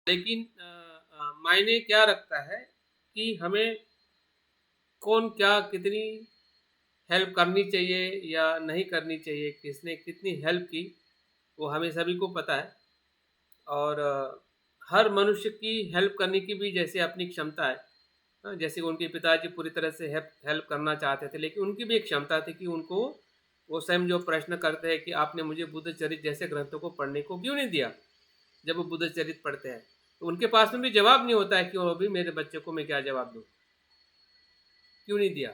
लेकिन मायने क्या रखता है कि हमें कौन क्या कितनी हेल्प करनी चाहिए या नहीं करनी चाहिए, किसने कितनी हेल्प की, वो हमें सभी को पता है। और हर मनुष्य की हेल्प करने की भी जैसे अपनी क्षमता है। जैसे उनके पिताजी पूरी तरह से हेल्प हेल्प करना चाहते थे, लेकिन उनकी भी एक क्षमता थी कि उनको वो स्वयं जो प्रश्न करते हैं कि आपने मुझे बुद्ध चरित जैसे ग्रंथों को पढ़ने को क्यों नहीं दिया। जब वो बुद्ध चरित पढ़ते हैं तो उनके पास में भी जवाब नहीं होता है कि वो अभी मेरे बच्चे को मैं क्या जवाब दूँ, क्यों नहीं दिया।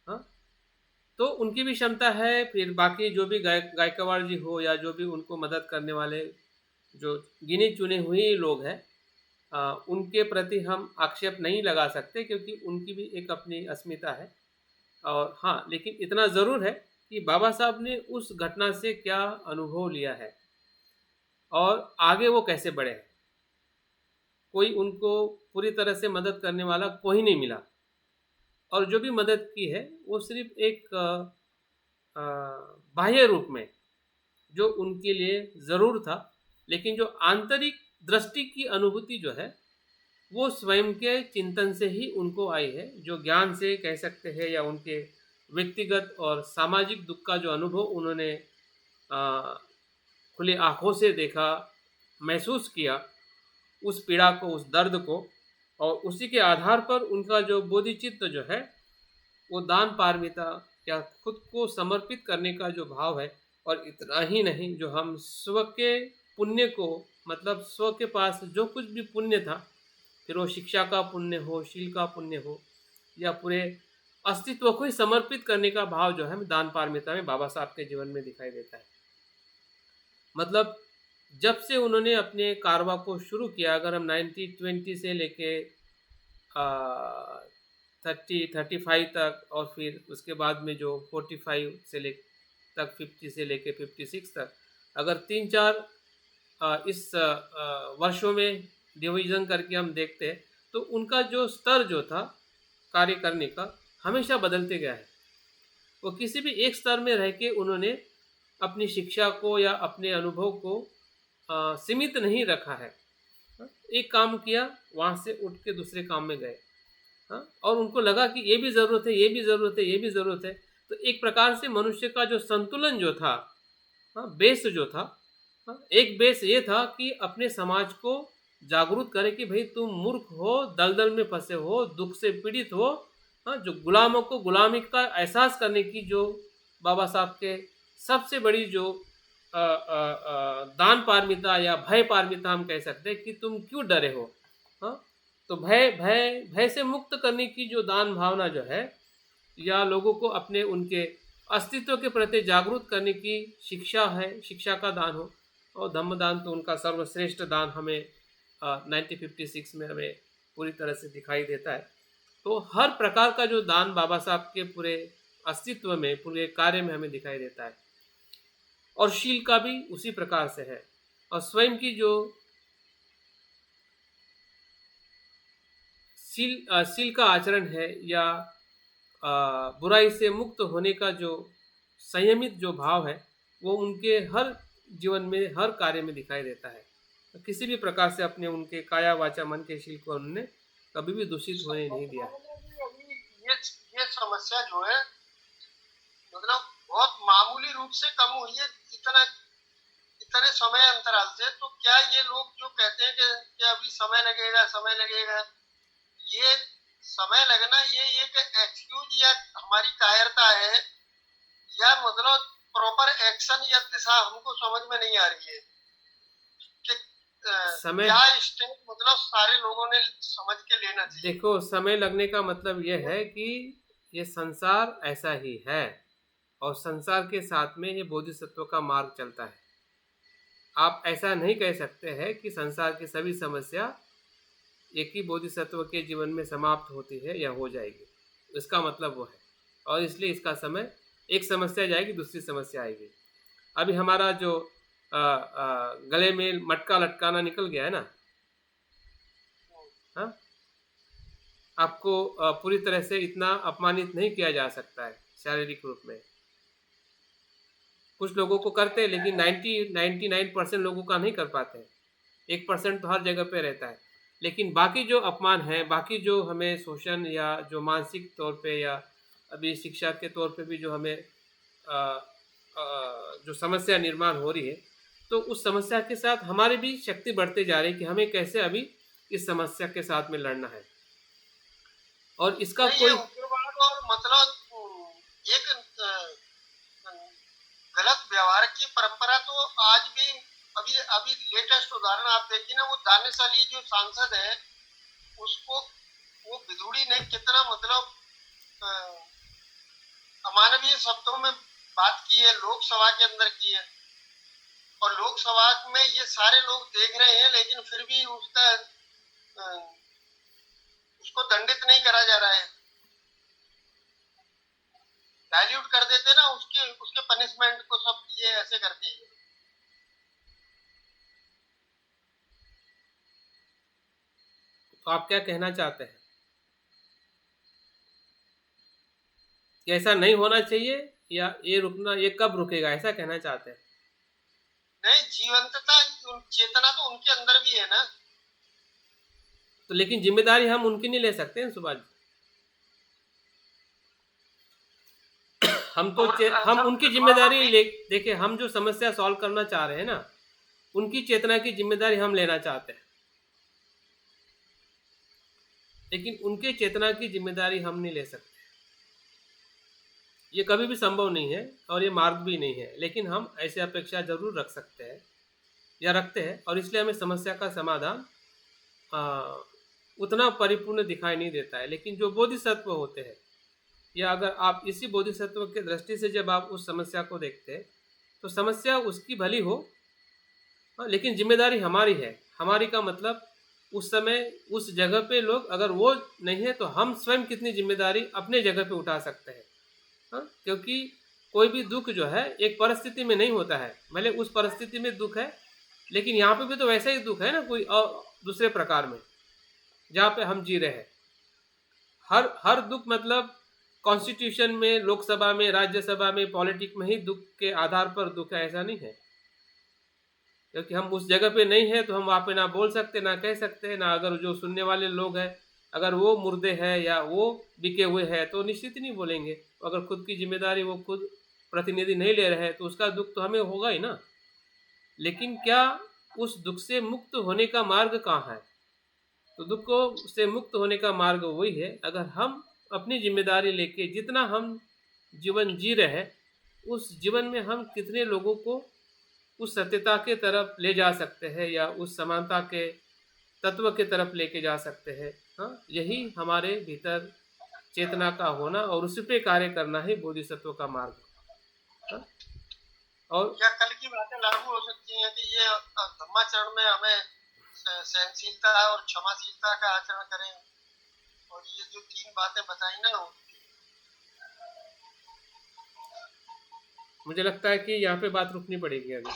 हाँ, तो उनकी भी क्षमता है। फिर बाकी जो भी गायकवाड़ जी हो या जो भी उनको मदद करने वाले जो गिने चुने हुए लोग हैं, उनके प्रति हम आक्षेप नहीं लगा सकते क्योंकि उनकी भी एक अपनी अस्मिता है। और हाँ, लेकिन इतना ज़रूर है कि बाबा साहब ने उस घटना से क्या अनुभव लिया है और आगे वो कैसे बढ़े हैं। कोई उनको पूरी तरह से मदद करने वाला कोई नहीं मिला, और जो भी मदद की है वो सिर्फ एक बाह्य रूप में जो उनके लिए ज़रूर था, लेकिन जो आंतरिक दृष्टि की अनुभूति जो है वो स्वयं के चिंतन से ही उनको आई है, जो ज्ञान से कह सकते हैं या उनके व्यक्तिगत और सामाजिक दुख का जो अनुभव उन्होंने आ, खुली आंखों से देखा, महसूस किया उस पीड़ा को, उस दर्द को, और उसी के आधार पर उनका जो बोधिचित्त जो है वो दान पारमिता या खुद को समर्पित करने का जो भाव है। और इतना ही नहीं, जो हम स्व के पुण्य को, मतलब स्व के पास जो कुछ भी पुण्य था, फिर वो शिक्षा का पुण्य हो, शील का पुण्य हो, या पूरे अस्तित्व को ही समर्पित करने का भाव जो है दान पारमिता में बाबा साहब के जीवन में दिखाई देता है। मतलब जब से उन्होंने अपने कारवा को शुरू किया, अगर हम 1920 से लेके 35 तक, और फिर उसके बाद में जो 45 से ले तक, 50 से लेके 56 तक, अगर 3-4 इस वर्षों में डिवीज़न करके हम देखते हैं, तो उनका जो स्तर जो था कार्य करने का हमेशा बदलते गया है। वो किसी भी एक स्तर में रह के उन्होंने अपनी शिक्षा को या अपने अनुभव को सीमित नहीं रखा है। एक काम किया, वहाँ से उठ के दूसरे काम में गए। और उनको लगा कि ये भी ज़रूरत है, ये भी ज़रूरत है, ये भी ज़रूरत है। तो एक प्रकार से मनुष्य का जो संतुलन जो था, बेस जो था, एक बेस ये था कि अपने समाज को जागरूक करे कि भाई तुम मूर्ख हो, दलदल में फंसे हो, दुख से पीड़ित हो। जो गुलामों को गुलामी का एहसास करने की जो बाबा साहब के सबसे बड़ी जो दान पारमिता या भय पारमिता हम कह सकते हैं कि तुम क्यों डरे हो। हाँ, तो भय भय भय से मुक्त करने की जो दान भावना जो है, या लोगों को अपने उनके अस्तित्व के प्रति जागरूक करने की शिक्षा है, शिक्षा का दान हो। और धम्मदान तो उनका सर्वश्रेष्ठ दान हमें 1956 में हमें पूरी तरह से दिखाई देता है। तो हर प्रकार का जो दान बाबा साहब के पूरे अस्तित्व में, पूरे कार्य में हमें दिखाई देता है। और शील का भी उसी प्रकार से है। और स्वयं की जो शील का आचरण है, या बुराई से मुक्त होने का जो संयमित जो भाव है, वो उनके हर जीवन में, हर कार्य में दिखाई देता है। तो किसी भी प्रकार से अपने उनके काया वाचा मन के शील को उन्होंने कभी भी दूषित होने नहीं दिया है। ये ये समस्या जो है, मतलब बहुत मामूली रूप से कम हुई है इतने समय अंतराल से। तो क्या ये लोग जो कहते हैं कि अभी समय लगेगा, समय लगेगा, ये समय लगना ये एक एक्सक्यूज या हमारी कायरता है, या मतलब प्रॉपर एक्शन या दिशा हमको समझ में नहीं आ रही है कि समय क्या स्टेप मतलब सारे लोगों ने समझ के लेना चाहिए। देखो, समय लगने का मतलब यह है कि ये संसार ऐसा ही है, और संसार के साथ में ये बोधिसत्व का मार्ग चलता है। आप ऐसा नहीं कह सकते हैं कि संसार की सभी समस्या एक ही बोधिसत्व के जीवन में समाप्त होती है या हो जाएगी। इसका मतलब वो है, और इसलिए इसका समय, एक समस्या जाएगी दूसरी समस्या आएगी। अभी हमारा जो गले में मटका लटकाना निकल गया है ना, हाँ, आपको पूरी तरह से इतना अपमानित नहीं किया जा सकता है शारीरिक रूप में। कुछ लोगों को करते हैं, लेकिन 99% लोगों का नहीं कर पाते हैं। 1% तो हर जगह पे रहता है, लेकिन बाकी जो अपमान है, बाकी जो हमें शोषण या जो मानसिक तौर पे या अभी शिक्षा के तौर पे भी जो हमें जो समस्या निर्माण हो रही है, तो उस समस्या के साथ हमारी भी शक्ति बढ़ते जा रही है कि हमें कैसे अभी इस समस्या के साथ में लड़ना है। और इसका नहीं, ये कोई उग्रवाद और मतलब एक गलत व्यवहार की परंपरा तो आज भी, अभी अभी लेटेस्ट उदाहरण आप देखिए ना, वो दानिश अली जो सांसद है, उसको वो बिधुड़ी ने कितना मतलब अमानवीय शब्दों में बात की है, लोकसभा के अंदर की है, और लोकसभा में ये सारे लोग देख रहे हैं, लेकिन फिर भी उसको दंडित नहीं करा जा रहा है, डाइल्यूट कर देते ना उसके उसके पनिशमेंट को, सब ये ऐसे करते हैं। तो आप क्या कहना चाहते हैं कि ऐसा नहीं होना चाहिए, या ये रुकना, ये कब रुकेगा, ऐसा कहना चाहते हैं? नहीं, जीवंतता चेतना तो उनके अंदर भी है ना। तो लेकिन जिम्मेदारी हम उनकी नहीं ले सकते हैं सुभाष जी। हम उनकी जिम्मेदारी ले, देखिए हम जो समस्या सॉल्व करना चाह रहे हैं ना, उनकी चेतना की जिम्मेदारी हम लेना चाहते हैं, लेकिन उनके चेतना की जिम्मेदारी हम नहीं ले सकते। ये कभी भी संभव नहीं है और ये मार्ग भी नहीं है, लेकिन हम ऐसे अपेक्षा जरूर रख सकते हैं या रखते हैं, और इसलिए हमें समस्या का समाधान उतना परिपूर्ण दिखाई नहीं देता है। लेकिन जो बोधिसत्व होते हैं, या अगर आप इसी बोधिसत्व के दृष्टि से जब आप उस समस्या को देखते हैं, तो समस्या उसकी भली हो, लेकिन जिम्मेदारी हमारी है। हमारी का मतलब उस समय उस जगह पे लोग अगर वो नहीं है, तो हम स्वयं कितनी जिम्मेदारी अपने जगह पे उठा सकते हैं। क्योंकि कोई भी दुख जो है एक परिस्थिति में नहीं होता है, भले उस परिस्थिति में दुख है, लेकिन यहाँ पे भी तो वैसा ही दुख है ना, कोई दूसरे प्रकार में, जहाँ पे हम जी रहे हैं। हर दुख मतलब कॉन्स्टिट्यूशन में, लोकसभा में, राज्यसभा में, पॉलिटिक में ही दुख के आधार पर दुख है, ऐसा नहीं है। क्योंकि हम उस जगह पे नहीं है, तो हम वहाँ पे ना बोल सकते, ना कह सकते, ना अगर जो सुनने वाले लोग हैं अगर वो मुर्दे हैं या वो बिके हुए हैं तो निश्चित नहीं बोलेंगे। अगर खुद की जिम्मेदारी वो खुद प्रतिनिधि नहीं ले रहे हैं, तो उसका दुख तो हमें होगा ही ना। लेकिन क्या उस दुख से मुक्त होने का मार्ग कहाँ है? तो दुख को से मुक्त होने का मार्ग वही है, अगर हम अपनी जिम्मेदारी लेके जितना हम जीवन जी रहे हैं, उस जीवन में हम कितने लोगों को उस सत्यता के तरफ ले जा सकते हैं, या उस समानता के तत्व के तरफ लेके जा सकते हैं। हाँ, यही हमारे भीतर चेतना का होना और उसी पे कार्य करना ही बोधिसत्व का मार्ग। हाँ? और क्या कल की बातें लागू हो सकती हैं कि ये धम्माचरण में हमें सहनशीलता और क्षमाशीलता का आचरण करें, और ये जो 3 बातें बताई ना, मुझे लगता है कि यहाँ पे बात रुकनी पड़ेगी अभी।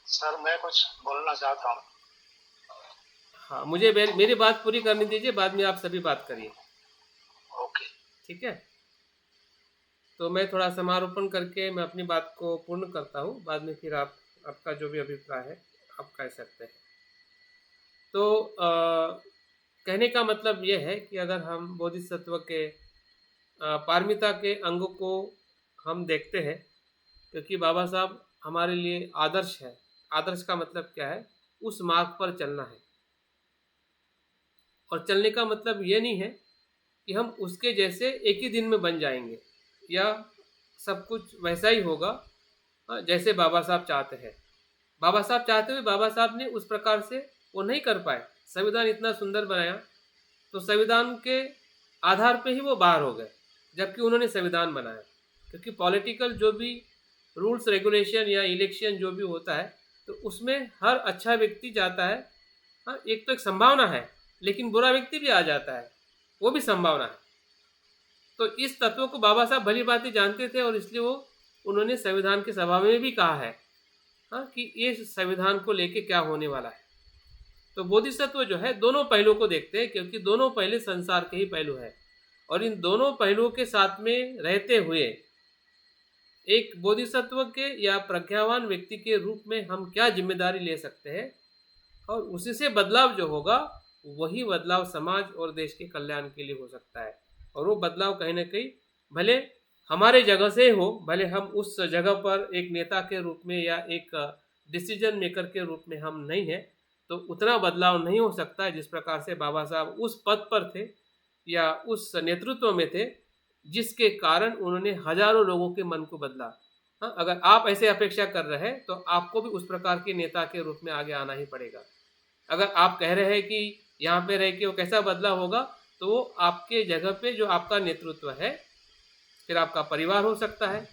सर मैं कुछ बोलना चाहता हूँ। हाँ, मुझे मेरी बात पूरी करने दीजिए, बाद में आप सभी बात करिए। ओके, ठीक है, तो मैं थोड़ा समारोपण करके मैं अपनी बात को पूर्ण करता हूँ, बाद में फिर आपका जो भी अभिप्राय है आप कह सकते हैं। तो कहने का मतलब ये है कि अगर हम बोधिसत्व के पारमिता के अंग को हम देखते हैं, क्योंकि बाबा साहब हमारे लिए आदर्श है। आदर्श का मतलब क्या है? उस मार्ग पर चलना है। और चलने का मतलब ये नहीं है कि हम उसके जैसे एक ही दिन में बन जाएंगे या सब कुछ वैसा ही होगा जैसे बाबा साहब चाहते हैं। बाबा साहब चाहते हुए बाबा साहब ने उस प्रकार से वो नहीं कर पाए। संविधान इतना सुंदर बनाया, तो संविधान के आधार पे ही वो बाहर हो गए, जबकि उन्होंने संविधान बनाया। क्योंकि पॉलिटिकल जो भी रूल्स रेगुलेशन या इलेक्शन जो भी होता है, तो उसमें हर अच्छा व्यक्ति जाता है। हाँ, एक तो एक संभावना है, लेकिन बुरा व्यक्ति भी आ जाता है, वो भी संभावना है। तो इस तत्व को बाबा साहब भली भांति जानते थे, और इसलिए वो उन्होंने संविधान के सभा में भी कहा है कि ये संविधान को लेके क्या होने वाला है। तो बोधिसत्व जो है दोनों पहलुओं को देखते हैं, क्योंकि दोनों पहले संसार के ही पहलू है, और इन दोनों पहलुओं के साथ में रहते हुए एक बोधिसत्व के या प्रज्ञावान व्यक्ति के रूप में हम क्या जिम्मेदारी ले सकते हैं, और उसी से बदलाव जो होगा वही बदलाव समाज और देश के कल्याण के लिए हो सकता है। और वो बदलाव कहीं ना कहीं भले हमारे जगह से हो, भले हम उस जगह पर एक नेता के रूप में या एक डिसीजन मेकर के रूप में हम नहीं हैं, तो उतना बदलाव नहीं हो सकता है जिस प्रकार से बाबा साहब उस पद पर थे या उस नेतृत्व में थे जिसके कारण उन्होंने हजारों लोगों के मन को बदला। हाँ, अगर आप ऐसे अपेक्षा कर रहे हैं तो आपको भी उस प्रकार के नेता के रूप में आगे आना ही पड़ेगा। अगर आप कह रहे हैं कि यहाँ पे रह के वो कैसा बदलाव होगा, तो वो आपके जगह पे जो आपका नेतृत्व है, फिर आपका परिवार हो सकता है,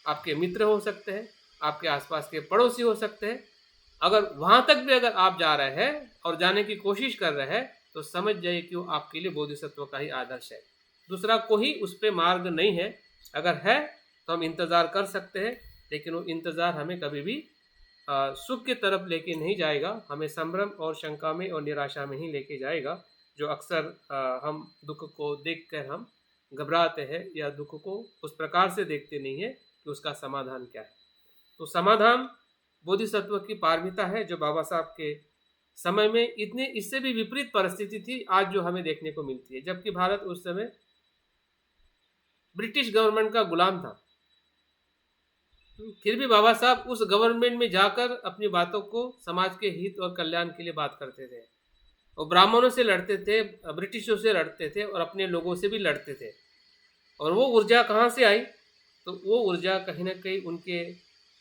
आपके मित्र हो सकते हैं, आपके आसपास के पड़ोसी हो सकते हैं। अगर वहाँ तक भी अगर आप जा रहे हैं और जाने की कोशिश कर रहे हैं, तो समझ जाइए कि वो आपके लिए बोधिसत्व का ही आदर्श है। दूसरा कोई उस पर मार्ग नहीं है। अगर है तो हम इंतज़ार कर सकते हैं, लेकिन वो इंतज़ार हमें कभी भी सुख की तरफ लेके नहीं जाएगा, हमें संभ्रम और शंका में और निराशा में ही लेके जाएगा, जो अक्सर हम दुख को देखकर हम घबराते हैं या दुख को उस प्रकार से देखते नहीं है कि उसका समाधान क्या है। तो समाधान बोधिसत्व की पारमिता है, जो बाबा साहब के समय में इतने इससे भी विपरीत परिस्थिति थी आज जो हमें देखने को मिलती है, जबकि भारत उस समय ब्रिटिश गवर्नमेंट का गुलाम था। फिर भी बाबा साहब उस गवर्नमेंट में जाकर अपनी बातों को समाज के हित और कल्याण के लिए बात करते थे। वो ब्राह्मणों से लड़ते थे, ब्रिटिशों से लड़ते थे और अपने लोगों से भी लड़ते थे। और वो ऊर्जा कहाँ से आई? तो वो ऊर्जा कहीं ना कहीं उनके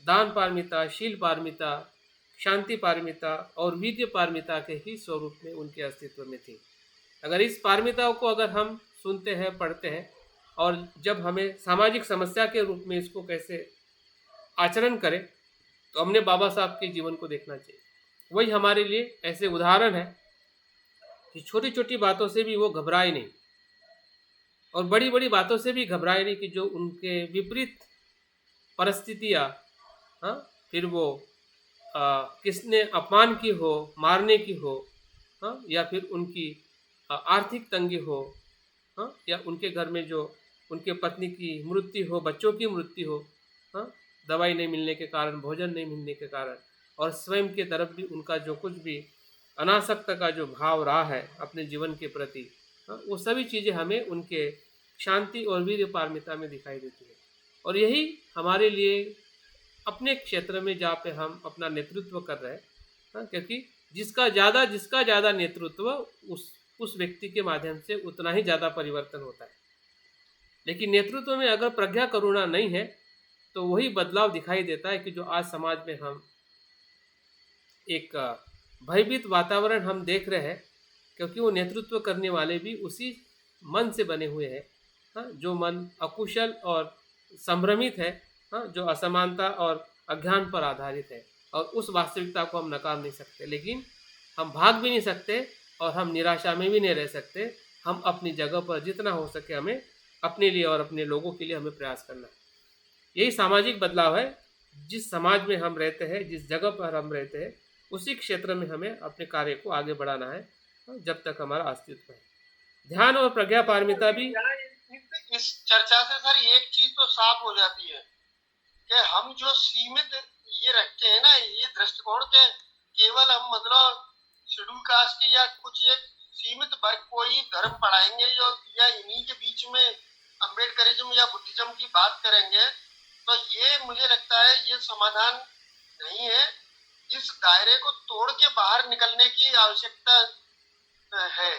दान पारमिता, शील पारमिता, शांति पारमिता और विद्य पारमिता के ही स्वरूप में उनके अस्तित्व में थी। अगर इस पारमिताओं को अगर हम सुनते हैं, पढ़ते हैं, और जब हमें सामाजिक समस्या के रूप में इसको कैसे आचरण करें, तो हमने बाबा साहब के जीवन को देखना चाहिए। वही हमारे लिए ऐसे उदाहरण है कि छोटी छोटी बातों से भी वो घबराए नहीं और बड़ी बड़ी बातों से भी घबराए नहीं, कि जो उनके विपरीत परिस्थितियाँ, हाँ, फिर वो किसने अपमान की हो, मारने की हो, हाँ, या फिर उनकी आर्थिक तंगी हो, हाँ, या उनके घर में जो उनके पत्नी की मृत्यु हो, बच्चों की मृत्यु हो, हाँ, दवाई नहीं मिलने के कारण, भोजन नहीं मिलने के कारण, और स्वयं के तरफ भी उनका जो कुछ भी अनासक्त का जो भाव रहा है अपने जीवन के प्रति, हाँ, वो सभी चीज़ें हमें उनके शांति और वीर्य पारमिता में दिखाई देती है। और यही हमारे लिए अपने क्षेत्र में जहाँ पे हम अपना नेतृत्व कर रहे हैं, हाँ, क्योंकि जिसका ज़्यादा नेतृत्व उस व्यक्ति के माध्यम से उतना ही ज़्यादा परिवर्तन होता है। लेकिन नेतृत्व में अगर प्रज्ञा करुणा नहीं है, तो वही बदलाव दिखाई देता है कि जो आज समाज में हम एक भयभीत वातावरण हम देख रहे हैं, क्योंकि वो नेतृत्व करने वाले भी उसी मन से बने हुए हैं, हाँ, जो मन अकुशल और संभ्रमित है, हाँ, जो असमानता और अज्ञान पर आधारित है। और उस वास्तविकता को हम नकार नहीं सकते, लेकिन हम भाग भी नहीं सकते और हम निराशा में भी नहीं रह सकते। हम अपनी जगह पर जितना हो सके हमें अपने लिए और अपने लोगों के लिए हमें प्रयास करना है। यही सामाजिक बदलाव है। जिस समाज में हम रहते हैं, जिस जगह पर हम रहते हैं, उसी क्षेत्र में हमें अपने कार्य को आगे बढ़ाना है, जब तक हमारा अस्तित्व है। ध्यान और प्रज्ञा पारमिता भी इस चर्चा से सर एक चीज तो साफ हो जाती है कि हम जो सीमित ये रखते हैं ना, ये दृष्टिकोण के केवल हम मतलब शेड्यूल कास्ट की या कुछ एक सीमित वर्ग को ही धर्म पढ़ाएंगे या इन्हीं के बीच में अम्बेडकरिज्म या बुद्धिज्म की बात करेंगे, तो ये मुझे लगता है ये समाधान नहीं है। इस दायरे को तोड़ के बाहर निकलने की आवश्यकता है।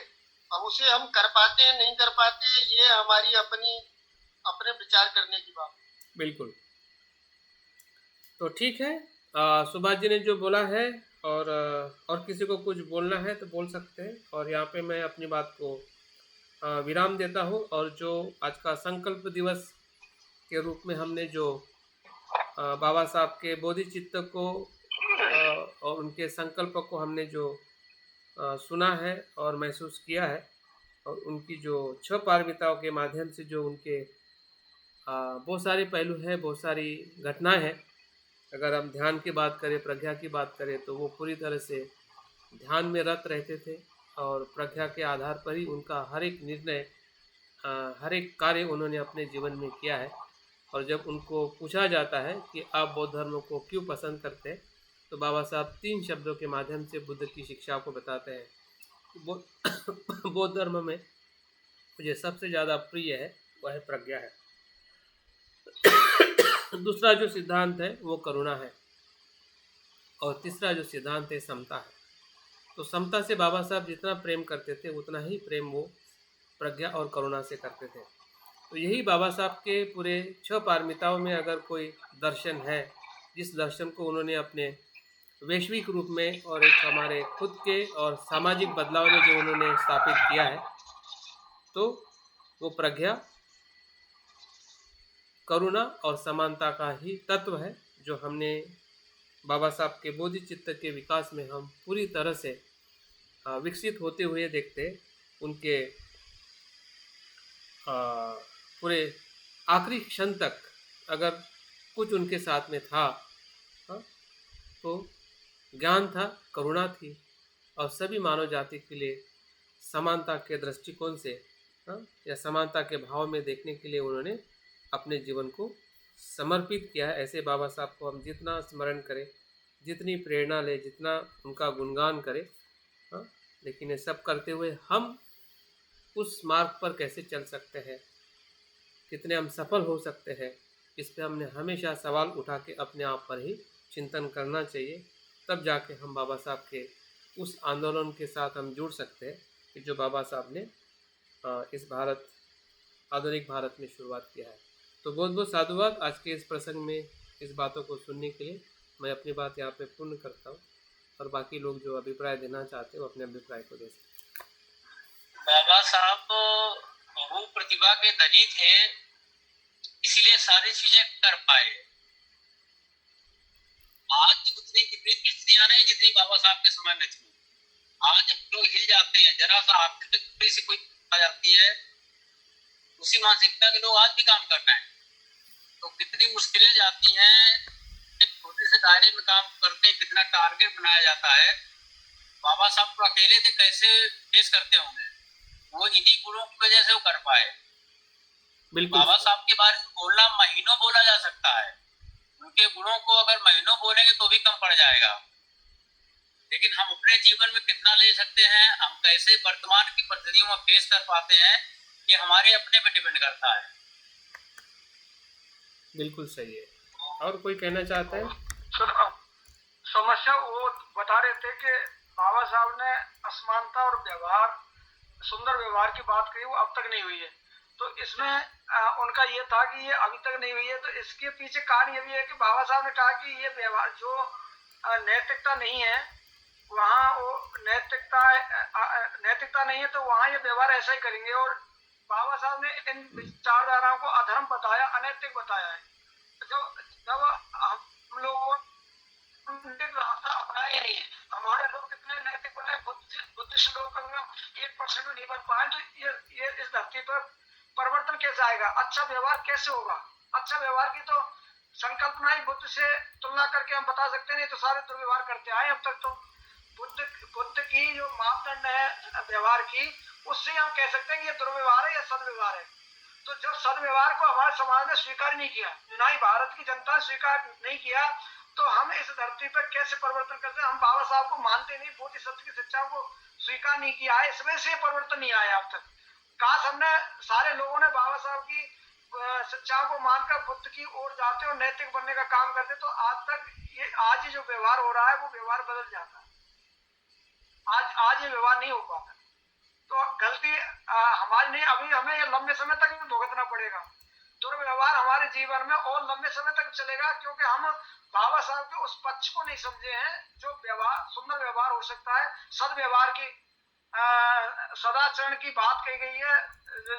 अब उसे हम कर पाते हैं नहीं कर पाते, ये हमारी अपने विचार करने की बात। बिल्कुल। तो ठीक है, सुभाष जी ने जो बोला है, और किसी को कुछ बोलना है तो बोल सकते हैं। और यहाँ पे मैं अपनी बात को विराम देता हूँ। और जो आज का संकल्प दिवस के रूप में हमने जो बाबा साहब के बोधिचित्त को और उनके संकल्प को हमने जो सुना है और महसूस किया है, और उनकी जो 6 पारमिताओं के माध्यम से जो उनके बहुत सारे पहलू हैं, बहुत सारी घटनाएं हैं। अगर हम ध्यान की बात करें, प्रज्ञा की बात करें, तो वो पूरी तरह से ध्यान में रत रहते थे और प्रज्ञा के आधार पर ही उनका हर एक निर्णय, हर एक कार्य उन्होंने अपने जीवन में किया है। और जब उनको पूछा जाता है कि आप बौद्ध धर्म को क्यों पसंद करते हैं, तो बाबा साहब 3 शब्दों के माध्यम से बुद्ध की शिक्षा को बताते हैं। बौद्ध धर्म में मुझे सबसे ज़्यादा प्रिय है वह है प्रज्ञा है। दूसरा जो सिद्धांत है वो करुणा है, और तीसरा जो सिद्धांत है समता है। तो समता से बाबा साहब जितना प्रेम करते थे उतना ही प्रेम वो प्रज्ञा और करुणा से करते थे। तो यही बाबा साहब के पूरे 6 पारमिताओं में अगर कोई दर्शन है, जिस दर्शन को उन्होंने अपने वैश्विक रूप में और एक हमारे खुद के और सामाजिक बदलाव में जो उन्होंने स्थापित किया है, तो वो प्रज्ञा, करुणा और समानता का ही तत्व है, जो हमने बाबा साहब के बोधि चित्त के विकास में हम पूरी तरह से विकसित होते हुए देखते। उनके पूरे आखिरी क्षण तक अगर कुछ उनके साथ में था, तो ज्ञान था, करुणा थी, और सभी मानव जाति के लिए समानता के दृष्टिकोण से या समानता के भाव में देखने के लिए उन्होंने अपने जीवन को समर्पित किया है। ऐसे बाबा साहब को हम जितना स्मरण करें, जितनी प्रेरणा लें, जितना उनका गुणगान करें, लेकिन ये सब करते हुए हम उस मार्ग पर कैसे चल सकते हैं, कितने हम सफल हो सकते हैं, इस पे हमने हमेशा सवाल उठा के अपने आप पर ही चिंतन करना चाहिए। तब जाके हम बाबा साहब के उस आंदोलन के साथ हम जुड़ सकते हैं कि जो बाबा साहब ने इस आधुनिक भारत में शुरुआत किया है। तो बहुत बहुत साधुवाद आज के इस प्रसंग में इस बातों को सुनने के लिए। मैं अपनी बात यहाँ पे पूर्ण करता हूँ, और बाकी लोग जो अभिप्राय देना चाहते हैं वो अपने अभिप्राय को दे सकते हैं। बाबा साहब बहु प्रतिभा के धनी थे, इसलिए सारी चीजें कर पाए। आज उतनी विपरीत स्थितियां नहीं जितनी बाबा साहब के समय में थी। आज लोग हिल जाते हैं, जरा सा आर्थिक से कोई आ जाती है, उसी मानसिकता के लोग आज भी काम कर रहे हैं। तो कितनी मुश्किलें जाती हैं, छोटे से दायरे में काम करते हैं, कितना टारगेट बनाया जाता है। बाबा साहब तो अकेले थे, कैसे फेस करते होंगे, वो इन्हीं गुणों की वजह से वो कर पाए। बाबा साहब के बारे में बोलना महीनों बोला जा सकता है, उनके गुणों को अगर महीनों बोलेंगे तो भी कम पड़ जाएगा। लेकिन हम अपने जीवन में कितना ले सकते हैं, हम कैसे वर्तमान की परिस्थितियों में फेस कर पाते हैं, ये हमारे अपने पे डिपेंड करता है। बिल्कुल सही है। और कोई कहना चाहता है? सर, समस्या वो बता रहे थे कि बाबा साहब ने असमानता और व्यवहार, सुंदर व्यवहार की बात कही, वो अब तक नहीं हुई है। तो इसमें उनका ये था कि ये अभी तक नहीं हुई है। तो इसके पीछे कारण ये भी है कि बाबा साहब ने कहा कि ये व्यवहार जो नैतिकता नहीं है, वहाँ वो नैतिकता नहीं है, तो वहाँ ये व्यवहार ऐसा ही करेंगे। और बाबा साहब ने इन विचारधाराओं को अधर्म बताया, अनैतिक बताया है। जब हम लोगों रास्ता अपनाया नहीं है, हमारे लोग कितने नैतिक बने, बुद्धिस्ट लोग 1% नहीं बन पाए, तो ये इस धरती पर परिवर्तन कैसे आएगा, अच्छा व्यवहार कैसे होगा? अच्छा व्यवहार की तो संकल्पना ही बुद्ध से तुलना करके हम बता सकते नहीं, तो सारे दुर्व्यवहार करते आए अब तक। तो बुद्ध की जो मापदंड है व्यवहार की, उससे हम कह सकते हैं कि ये दुर्व्यवहार है या सदव्यवहार है। तो जब सदव्यवहार को हमारे समाज ने स्वीकार नहीं किया, ना ही भारत की जनता ने स्वीकार नहीं किया, तो हम इस धरती पर कैसे परिवर्तन करते हैं? हम बाबा साहब को मानते नहीं, बोधि सत्य की शिक्षाओं को स्वीकार नहीं किया है, इसमें से परिवर्तन नहीं आया अब तक। काश हमने सारे लोगों ने बाबा साहब की शिक्षाओं को मानकर बुद्ध की ओर जाते और नैतिक बनने का काम करते, तो आज ही जो व्यवहार हो रहा है वो व्यवहार बदल जाता है। आज ये व्यवहार नहीं हो पाता। तो गलती हमारी नहीं, अभी हमें ये लंबे समय तक भुगतना पड़ेगा। दुर्व्यवहार हमारे जीवन में और लंबे समय तक चलेगा, क्योंकि हम बाबा साहब के उस पक्ष को नहीं समझे हैं जो व्यवहार, सुंदर व्यवहार हो सकता है। सदव्यवहार की, सदाचरण की बात कही गई है,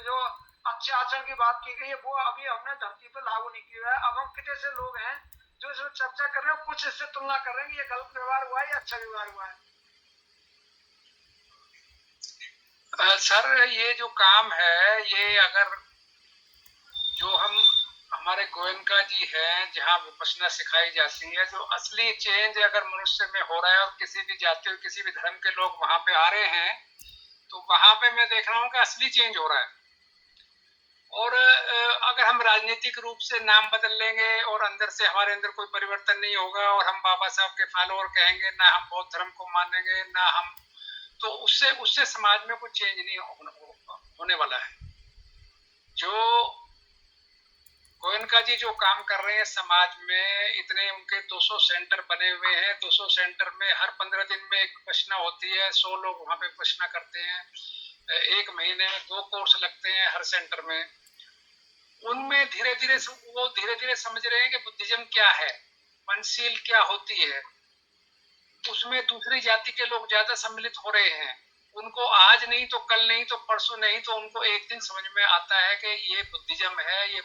जो अच्छे आचरण की बात की गई है, वो अभी हमने धरती पर लागू नहीं किया है। अब हम कितने से लोग हैं जो इसमें चर्चा कर रहे हैं, कुछ इससे तुलना कर रहे हैं कि ये गलत व्यवहार हुआ है या अच्छा व्यवहार हुआ है। सर, ये जो काम है, ये अगर जो हमारे गोयनका जी हैं, जहाँ विपश्यना सिखाई जाती है, जो असली चेंज अगर मनुष्य में हो रहा है और किसी भी जाति और किसी भी धर्म के लोग वहां पे आ रहे हैं, तो वहां पे मैं देख रहा हूँ कि असली चेंज हो रहा है। और अगर हम राजनीतिक रूप से नाम बदल लेंगे और अंदर से हमारे अंदर कोई परिवर्तन नहीं होगा और हम बाबा साहब के फॉलोअर कहेंगे, ना हम बौद्ध धर्म को मानेंगे, ना हम, तो उससे समाज में कुछ चेंज नहीं होने वाला है। जो गोयनका जी जो काम कर रहे हैं समाज में, इतने उनके 200 सेंटर बने हुए हैं, 200 सेंटर में हर 15 दिन में एक विपश्यना होती है, 100 लोग वहां पे विपश्यना करते हैं, एक महीने में 2 कोर्स लगते हैं हर सेंटर में। उनमें धीरे धीरे समझ रहे हैं कि बुद्धिज्म क्या है, पंचशील क्या होती है। उसमें दूसरी जाति के लोग ज्यादा सम्मिलित हो रहे हैं। उनको आज नहीं तो कल नहीं तो परसों नहीं तो उनको एक दिन समझ में आता है कि ये बुद्धिज्म है, ये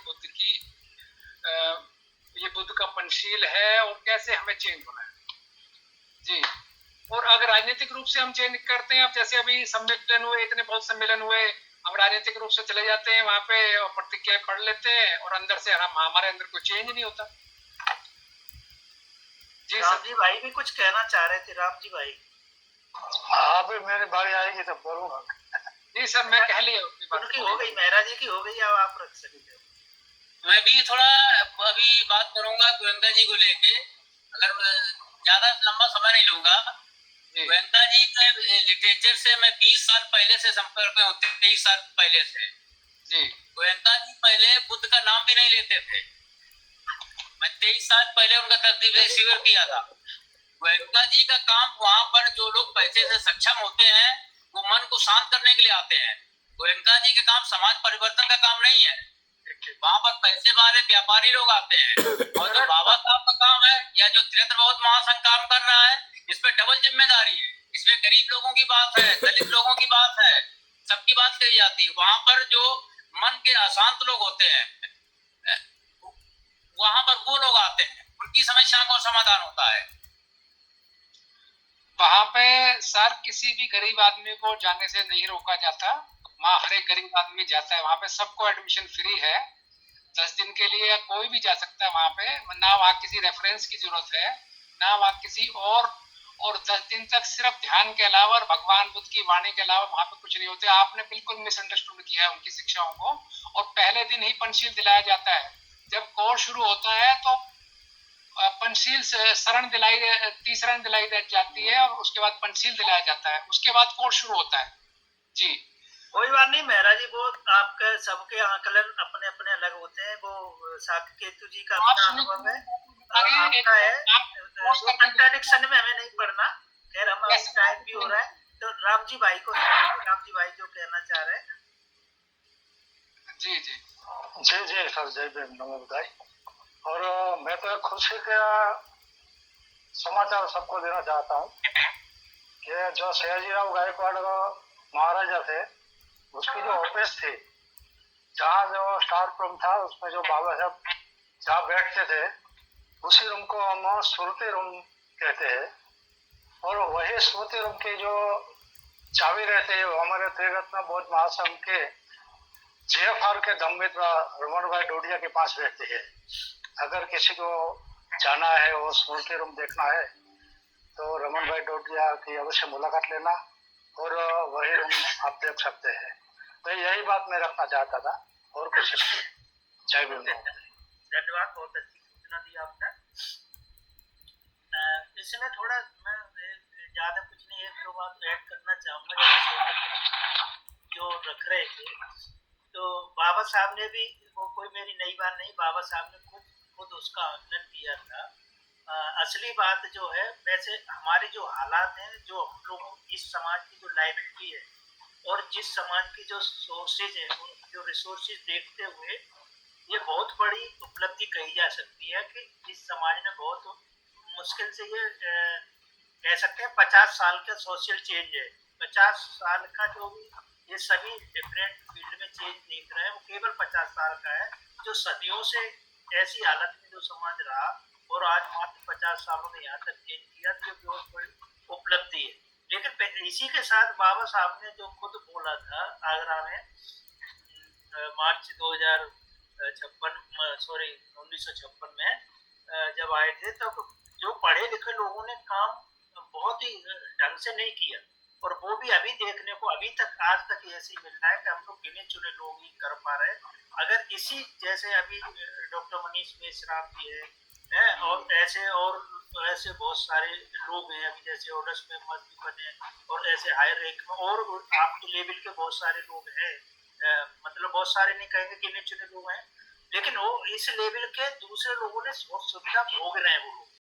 बुद्ध का पंचशील है और कैसे हमें चेंज होना है जी। और अगर राजनीतिक रूप से हम चेंज करते हैं, अब जैसे अभी सम्मेलन हुए, इतने बहुत सम्मेलन हुए, हम राजनीतिक रूप से चले जाते हैं वहां पे और प्रतिज्ञा पढ़ लेते हैं और अंदर से हमारे अंदर कोई चेंज नहीं होता जी। राम जी भाई भी कुछ कहना चाह रहे थे। राम जी भाई, हाँ भाई, मेरी बारी आएगी तो बोलूंगा। जी सर, मैं कह लिया उनकी हो गई, मेहरा जी की हो गई, अब आप रख सकते हो। मैं भी थोड़ा अभी बात करूंगा गोयनका जी को लेके, अगर ज्यादा लंबा समय नहीं लूंगा। गोयनका जी के लिटरेचर से मैं 20 साल पहले से संपर्क में होते, 23 साल पहले से जी। गोयनका जी पहले बुद्ध का नाम भी नहीं लेते थे। मैं 23 साल पहले उनका तस्दीक शिविर किया था। गोयनका जी का काम, वहाँ पर जो लोग पैसे से सक्षम होते हैं वो मन को शांत करने के लिए आते हैं। गोयनका जी का काम समाज परिवर्तन का काम नहीं है, वहाँ पर पैसे वाले व्यापारी लोग आते हैं। और जो बाबा साहब का काम है या जो त्रिनेत्र बौद्ध महासंघ काम कर रहा है, इस पे डबल जिम्मेदारी है। इसमें गरीब लोगों की बात है, दलित लोगों की बात है, सबकी बात कही जाती है। वहाँ पर जो मन के अशांत लोग होते हैं, वहाँ पर वो लोग आते हैं, उनकी समस्या का समाधान होता है। वहाँ पे सर किसी भी गरीब आदमी को जाने से नहीं रोका जाता, वहाँ हर एक गरीब आदमी जाता है। वहाँ पे सबको एडमिशन फ्री है, 10 दिन के लिए कोई भी जा सकता है वहाँ पे। ना वहाँ किसी रेफरेंस की जरूरत है, ना वहाँ किसी और 10 दिन तक सिर्फ ध्यान के अलावा और भगवान बुद्ध की वाणी के अलावा वहाँ पे कुछ नहीं होते। आपने बिल्कुल मिसअंडरस्टूड किया है उनकी शिक्षाओं को। और पहले दिन ही पंचशील दिलाया जाता है। जब कोर्स शुरू होता है तो पंचशील शरण दिलाई, 30 शरण दिलाई जाती है और उसके बाद पंचशील दिलाया जाता है, उसके बाद कोर्स शुरू होता है जी। कोई बात नहीं मेहरा जी, वो आपके सबके आकलन अपने अपने अलग होते हैं। वो साकेतु जी का अपना अनुभव है, आपका है, वो कंट्राडिक्शन में हमें नहीं पढ़ना। खैर हम टाइम भी हो रहा है, तो राम जी भाई को, राम जी भाई जो कहना चाह रहे हैं। जी जी जी जी सर, जय भीम, नमो बुद्धाय। और मैं तो खुशी का समाचार सबको देना चाहता हूँ कि जो सयाजीराव गायकवाड़ महाराजा थे, उसकी जो ऑफिस थी, जहाँ जो स्टाफ रूम था, उसमें जो बाबा साहब जहाँ बैठते थे, उसी रूम को हम स्मृति रूम कहते हैं। और वही स्मृति रूम की जो चाबी रहती है, वो हमारे त्रिरत्न बौद्ध महासंघ के जीएफआर के दममित्र रमन भाई डोडिया के पास रहती है। अगर किसी को जाना है, वो स्मृति रूम देखना है, तो रमन भाई डोडिया की अवश्य मुलाकात लेना और वही रूम आप देख सकते हैं। तो यही बात मैं रखना चाहता था, और कुछ नहीं। जय भीम। धन्यवाद, बहुत अच्छी सूचना दी आपने। इसमें थोड़ा मैं ज्यादा कुछ नहीं, एक दो बात ऐड करना चाहूंगा जो रख रहे थे। तो बाबा साहब ने भी, वो कोई मेरी नई बात नहीं, बाबा साहब ने खुद उसका आकलन किया था। असली बात जो है, वैसे हमारे जो हालात हैं, जो हम लोगों इस समाज की जो लाइबिलिटी है और जिस समाज की जो सोर्सेज है, जो रिसोर्सेज देखते हुए ये बहुत बड़ी उपलब्धि कही जा सकती है कि इस समाज ने बहुत मुश्किल से ये कह सकते हैं 50 साल का सोशल चेंज है। 50 साल का जो भी ये सभी डिफरेंट फील्ड में चेंज देख रहे हैं, वो केवल 50 साल का है, जो सदियों से ऐसी हालत में जो समाज रहा और आज मात्र 50 सालों में यहाँ तक चेंज किया, तो ये बहुत बड़ी उपलब्धि है। लेकिन इसी के साथ बाबा साहब ने जो खुद बोला था आगरा में मार्च 1956 में जब आए थे, तब जो पढ़े लिखे लोगों ने काम बहुत ही ढंग से नहीं किया। और वो भी अभी देखने को अभी तक आज तक ऐसे ही मिल रहा है कि हम लोग गिने चुने लोग ही कर पा रहे हैं। अगर इसी जैसे अभी डॉक्टर मनीष मेश्राम भी है और ऐसे बहुत सारे लोग हैं अभी जैसे ऑर्डर्स में भी बने और ऐसे हाई रैंक में और आप तो लेवल के बहुत सारे लोग हैं, मतलब बहुत सारे नहीं कहेंगे, गिने चुने लोग हैं, लेकिन वो इस लेवल के दूसरे लोगों ने बहुत सुविधा भोग रहे हैं वो लोग।